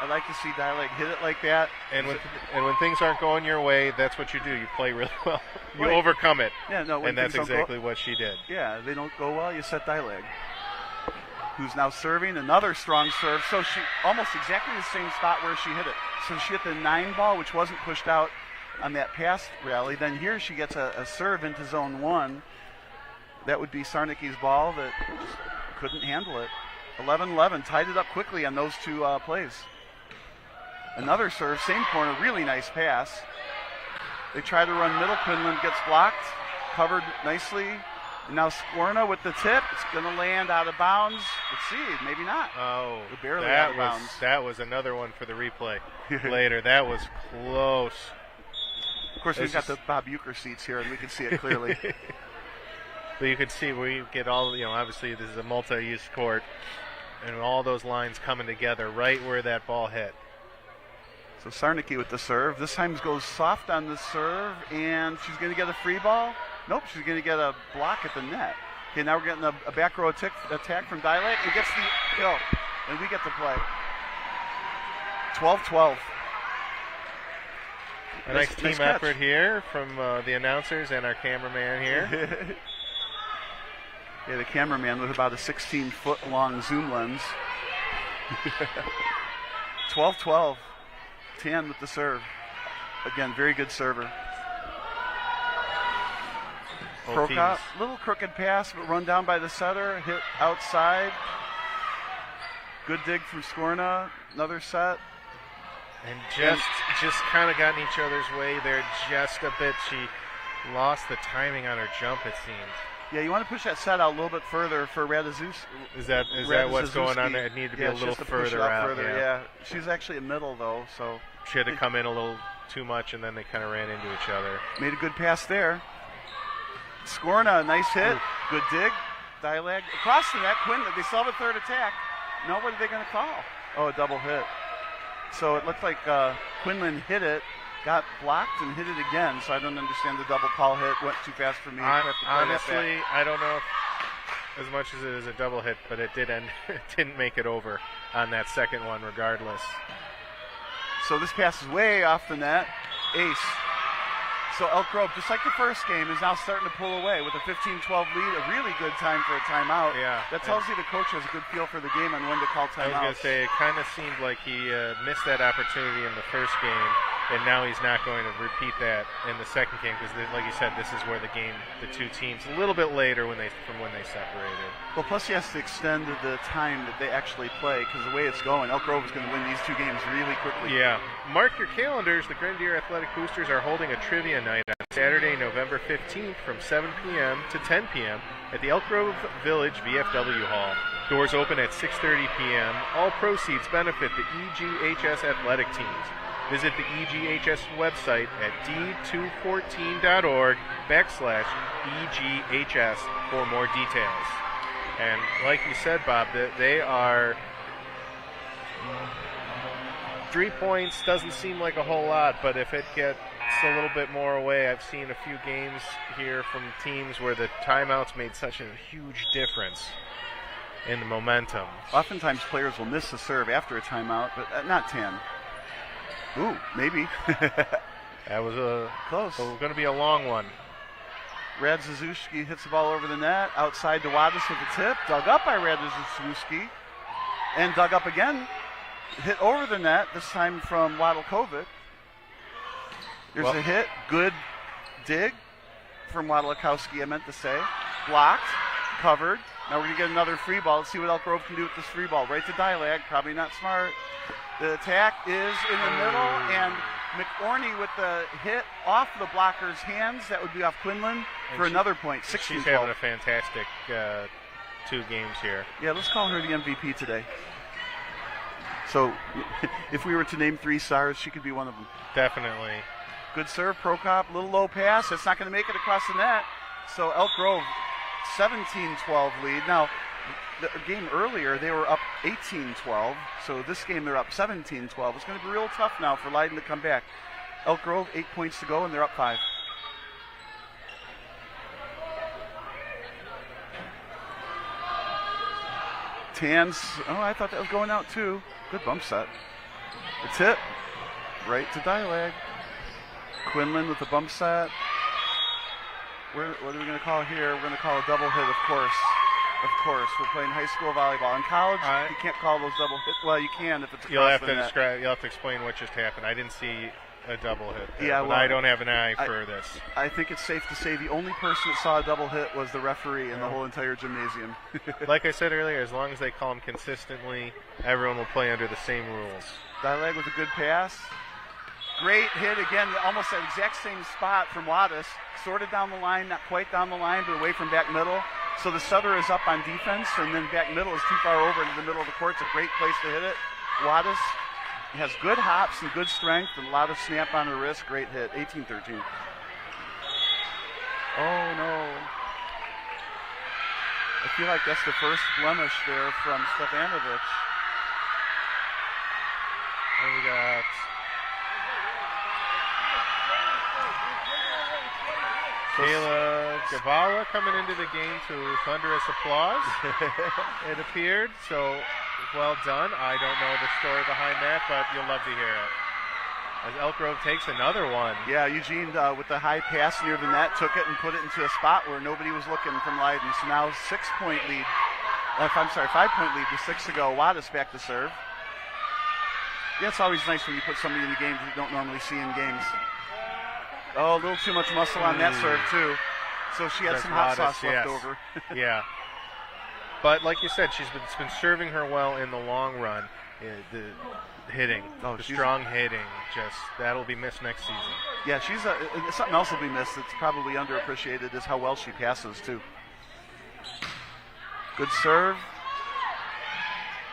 I like to see Dialeg hit it like that. And when things aren't going your way, that's what you do. You play really well. You overcome it. Yeah, no. And that's exactly what she did. Yeah, they don't go well. You set Dialeg, who's now serving another strong serve. So she almost exactly the same spot where she hit it. So she hit the 9 ball, which wasn't pushed out on that pass rally. Then here she gets a serve into zone 1. That would be Sarnicki's ball that just couldn't handle it. 11-11, tied it up quickly on those two plays. Another serve, same corner, really nice pass. They try to run middle, Quinlan gets blocked, covered nicely. And now Skorna with the tip, it's going to land out of bounds. Let's see, maybe not. Oh, barely out of bounds. That was another one for the replay later. That was close. Of course, we've got the Bob Euchre seats here, and we can see it clearly. But you can see where you get all, obviously this is a multi-use court, and all those lines coming together right where that ball hit. So Sarnicki with the serve. This time goes soft on the serve, and she's going to get a free ball. Nope, she's going to get a block at the net. Okay, now we're getting a back row attack from Dialect, and gets the kill, and we get the play. 12-12. A nice team effort here from the announcers and our cameraman here. Yeah, the cameraman with about a 16-foot long zoom lens. 12-12. Tan with the serve. Again, very good server. Prokop, little crooked pass, but run down by the setter, hit outside. Good dig from Skorna, another set. And just kind of got in each other's way there just a bit. She lost the timing on her jump, it seems. Yeah, you want to push that set out a little bit further for Radziszewski. Is that what's going on there? It needed to be a little further out. Yeah. She's actually a middle, though, so. She had to come in a little too much, and then they kind of ran into each other. Made a good pass there. Skorna, nice hit. Good dig. Dialag across the net. Quinn, they still have a third attack. Now what are they going to call? Oh, a double hit. So it looked like Quinlan hit it, got blocked, and hit it again. So I don't understand the double call hit. Went too fast for me. Honestly, I don't know if, as much as it is a double hit, but it did end. It didn't make it over on that second one, regardless. So this pass is way off the net. Ace. So Elk Grove, just like the first game, is now starting to pull away with a 15-12 lead. A really good time for a timeout. Yeah. That tells you the coach has a good feel for the game and when to call timeouts. I was going to say, it kind of seemed like he missed that opportunity in the first game, and now he's not going to repeat that in the second game because, like you said, this is where the two teams, a little bit later from when they separated. Well, plus he has to extend the time that they actually play because the way it's going, Elk Grove is going to win these two games really quickly. Yeah. Mark your calendars. The Grenadier Athletic Boosters are holding a trivia night on Saturday, November 15th from 7 p.m. to 10 p.m. at the Elk Grove Village VFW Hall. Doors open at 6:30 p.m. All proceeds benefit the EGHS athletic teams. Visit the EGHS website at d214.org/EGHS for more details. And like you said, Bob, they are 3 points doesn't seem like a whole lot, but if it gets a little bit more away, I've seen a few games here from teams where the timeouts made such a huge difference in the momentum. Oftentimes players will miss the serve after a timeout, but not 10. Ooh, maybe. That was close. So going to be a long one. Radziszewski hits the ball over the net, outside to Wadis with the tip, dug up by Radziszewski, and dug up again. Hit over the net, this time from Wadilkovic. There's a hit, good dig from Wadilkowski, I meant to say. Blocked, covered. Now we're going to get another free ball. Let's see what Elk Grove can do with this free ball. Right to Dialag, probably not smart. The attack is in the middle, and McOrney with the hit off the blocker's hands. That would be off Quinlan for another point. 16-12. She's having a fantastic 2 games here. Yeah, let's call her the MVP today. So if we were to name 3 stars, she could be one of them. Definitely. Good serve, Prokop, little low pass. It's not going to make it across the net. So Elk Grove, 17-12 lead. Now, the game earlier, they were up 18-12. So this game, they're up 17-12. It's going to be real tough now for Leyden to come back. Elk Grove, 8 points to go, and they're up 5. Tans, I thought that was going out too. Good bump set. It's hit. Right to Dialag. Quinlan with the bump set. What are we going to call here? We're going to call a double hit, of course. Of course. We're playing high school volleyball. In college, you can't call those double hits. Well, you can if it's across the net. You'll have to explain what just happened. I didn't see a double hit there, yeah, but well, I don't have an eye for this. I think it's safe to say the only person that saw a double hit was the referee in the whole entire gymnasium. Like I said earlier, as long as they call them consistently, everyone will play under the same rules. Dialag with a good pass. Great hit again, almost that exact same spot from Wadis. Sort of down the line, not quite down the line, but away from back middle. So the setter is up on defense, and then back middle is too far over into the middle of the court. It's a great place to hit it. Wadis has good hops and good strength and a lot of snap on her wrist. Great hit, 18-13. Oh, no. I feel like that's the first blemish there from Stefanovic. And we got Kayla Gavala coming into the game to thunderous applause, it appeared. So, well done. I don't know the story behind that, but you'll love to hear it. As Elk Grove takes another one. Yeah, Eugene with the high pass near the net took it and put it into a spot where nobody was looking from Leyden. So now 5-point lead with 6 to go. Wadis back to serve. Yeah, it's always nice when you put somebody in the game that you don't normally see in games. Oh, a little too much muscle on that serve, too. So she had some hot sauce left over. Yeah. But like you said, it's been serving her well in the long run. The hitting, the strong hitting, that'll be missed next season. Yeah, something else will be missed that's probably underappreciated is how well she passes, too. Good serve.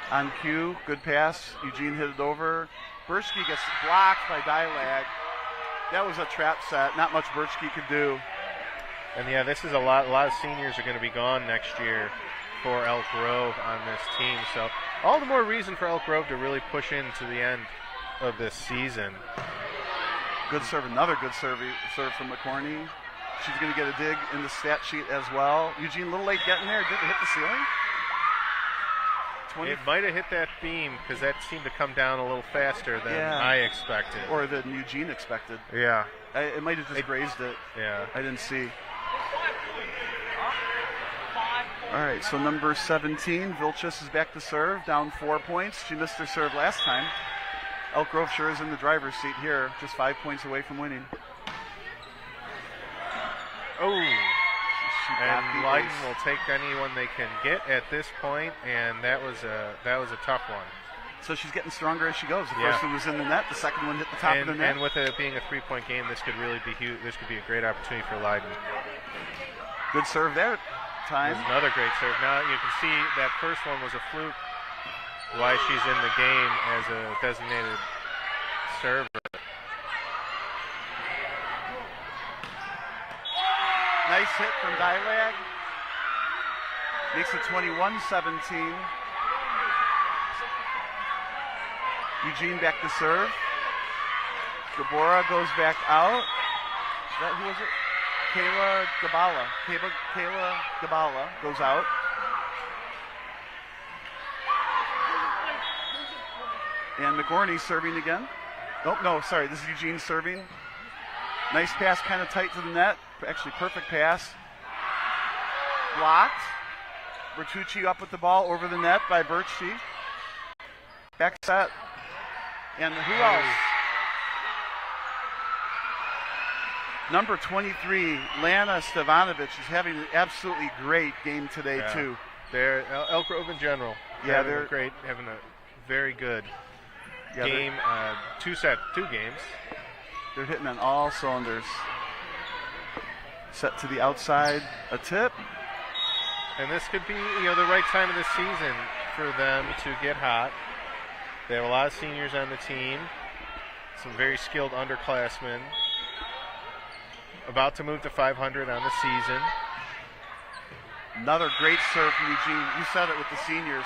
On cue, good pass. Eugene hit it over. Birchke gets blocked by Dilag. That was a trap set. Not much Birchke could do. And yeah, this is a lot of seniors are going to be gone next year for Elk Grove on this team. So all the more reason for Elk Grove to really push into the end of this season. Good serve, another good serve from McCorney. She's going to get a dig in the stat sheet as well. Eugene, a little late getting there. Did it hit the ceiling? It might have hit that beam because that seemed to come down a little faster than I expected. Or than Eugene expected. Yeah. It might have just grazed it. Yeah. I didn't see. All right, so number 17, Vilchis is back to serve, down 4 points. She missed her serve last time. Elk Grove sure is in the driver's seat here, just 5 points away from winning. Oh. And Leyden will take anyone they can get at this point, and that was a tough one. So she's getting stronger as she goes. The first one was in the net, the second one hit the top of the net. And with it being a 3-point game, this could really be huge. This could be a great opportunity for Leyden. Good serve there. Time. Another great serve. Now you can see that first one was a fluke. Why she's in the game as a designated server. Nice hit from Dilag. Makes it 21-17. Eugene back to serve. Gabora goes back out. Who was it? Kayla Gabala goes out. And McGorney serving again. Oh, no, sorry, this is Eugene serving. Nice pass, kind of tight to the net. Actually, perfect pass. Blocked. Bertucci up with the ball over the net by Birchie. Back set. And who else? Number 23, Lana Stevanovic, is having an absolutely great game today, too. They're Elk Grove in general. Yeah, they're great, having a very good game. Two games. They're hitting on all cylinders. Set to the outside, a tip. And this could be, the right time of the season for them to get hot. They have a lot of seniors on the team, some very skilled underclassmen. About to move to 500 on the season. Another great serve from Eugene. You said it with the seniors.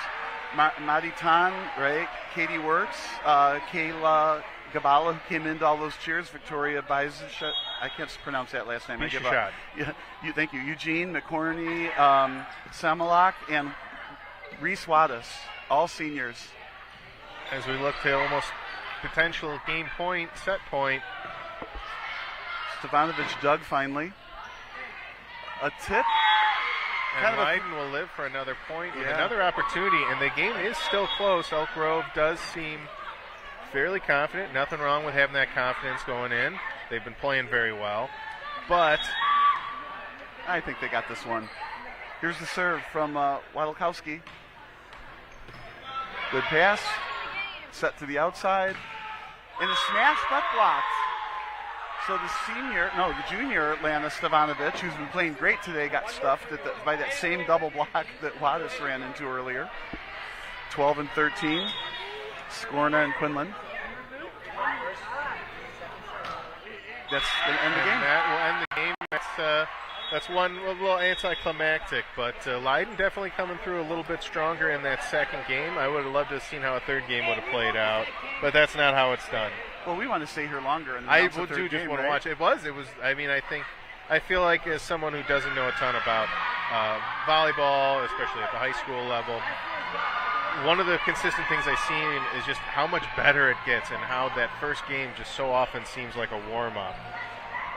Maditan, right? Katie Works, Kayla Gabala, who came into all those cheers. Victoria Bizashet. I can't pronounce that last name. I give up. Yeah, thank you. Eugene, McCorney, Samalak, and Reese Wattis, all seniors. As we look to almost potential game point, set point. Stevanovic dug finally. A tip. And Leyden will live for another point and another opportunity. And the game is still close. Elk Grove does seem fairly confident. Nothing wrong with having that confidence going in. They've been playing very well. But I think they got this one. Here's the serve from Wadlkowski. Good pass. Set to the outside. And a smash but blocked. So the junior, Lana Stevanovic, who's been playing great today, got stuffed by that same double block that Wattis ran into earlier. 12-13, Skorna and Quinlan. That's going to end the game. That will end the game. That's one a little anticlimactic, but Leyden definitely coming through a little bit stronger in that second game. I would have loved to have seen how a third game would have played out, but that's not how it's done. Well, we want to stay here longer. And I would do just want to watch. It was. I mean, I feel like as someone who doesn't know a ton about volleyball, especially at the high school level, one of the consistent things I've seen is just how much better it gets, and how that first game just so often seems like a warm-up,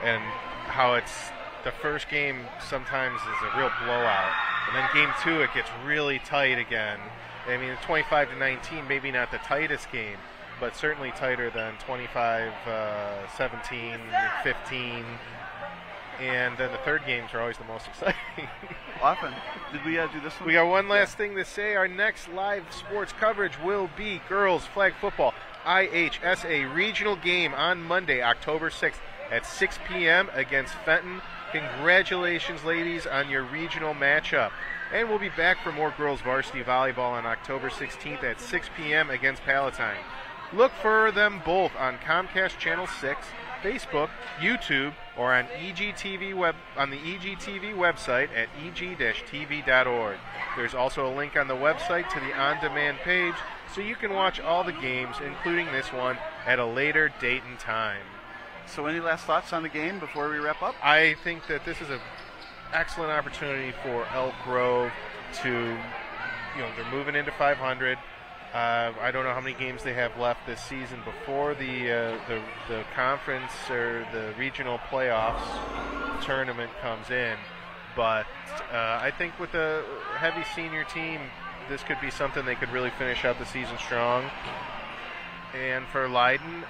and how it's the first game sometimes is a real blowout, and then game two it gets really tight again. I mean, 25-19, maybe not the tightest game, but certainly tighter than 25, 17, 15. And then the third games are always the most exciting. Often. Did we do this one? We got one last thing to say. Our next live sports coverage will be girls flag football IHSA regional game on Monday, October 6th at 6 p.m. against Fenton. Congratulations, ladies, on your regional matchup. And we'll be back for more girls varsity volleyball on October 16th at 6 p.m. against Palatine. Look for them both on Comcast Channel 6, Facebook, YouTube, or on EGTV on the EGTV website at eg-tv.org. There's also a link on the website to the on-demand page, so you can watch all the games, including this one, at a later date and time. So any last thoughts on the game before we wrap up? I think that this is an excellent opportunity for Elk Grove to, they're moving into 500. I don't know how many games they have left this season before the conference or the regional playoffs tournament comes in. But I think with a heavy senior team, this could be something they could really finish out the season strong. And for Leyden,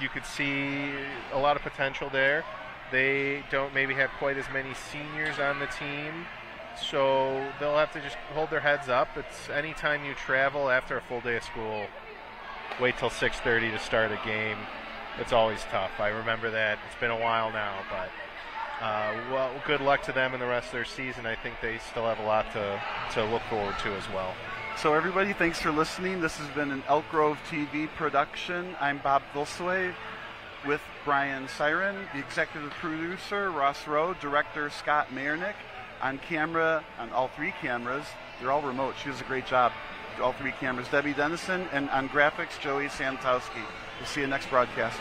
you could see a lot of potential there. They don't maybe have quite as many seniors on the team, so they'll have to just hold their heads up. It's anytime you travel after a full day of school, wait till 6:30 to start a game. It's always tough. I remember that. It's been a while now, but well, good luck to them in the rest of their season. I think they still have a lot to look forward to as well. So everybody, thanks for listening. This has been an Elk Grove TV production. I'm Bob Vilsway with Brian Siren, the executive producer, Ross Rowe, director Scott Mayernick. On camera, on all three cameras, they're all remote. She does a great job. All three cameras, Debbie Dennison, and on graphics, Joey Santowski. We'll see you next broadcast.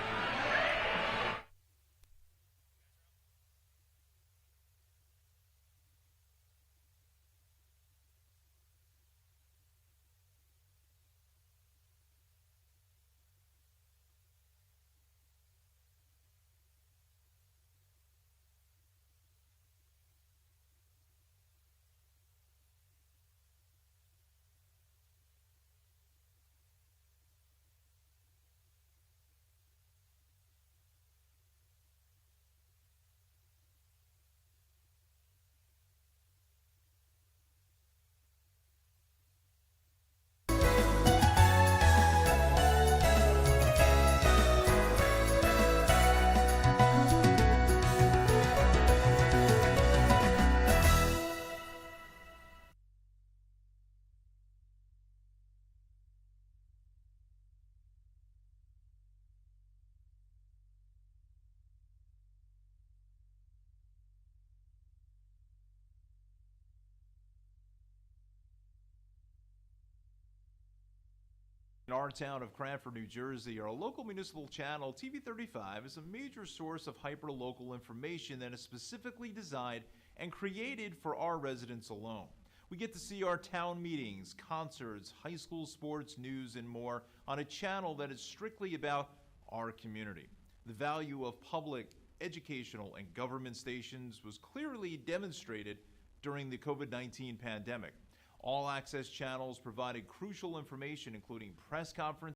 In our town of Cranford, New Jersey, our local municipal channel, TV 35, is a major source of hyper-local information that is specifically designed and created for our residents alone. We get to see our town meetings, concerts, high school sports, news, and more on a channel that is strictly about our community. The value of public, educational, and government stations was clearly demonstrated during the COVID-19 pandemic. All access channels provided crucial information, including press conferences,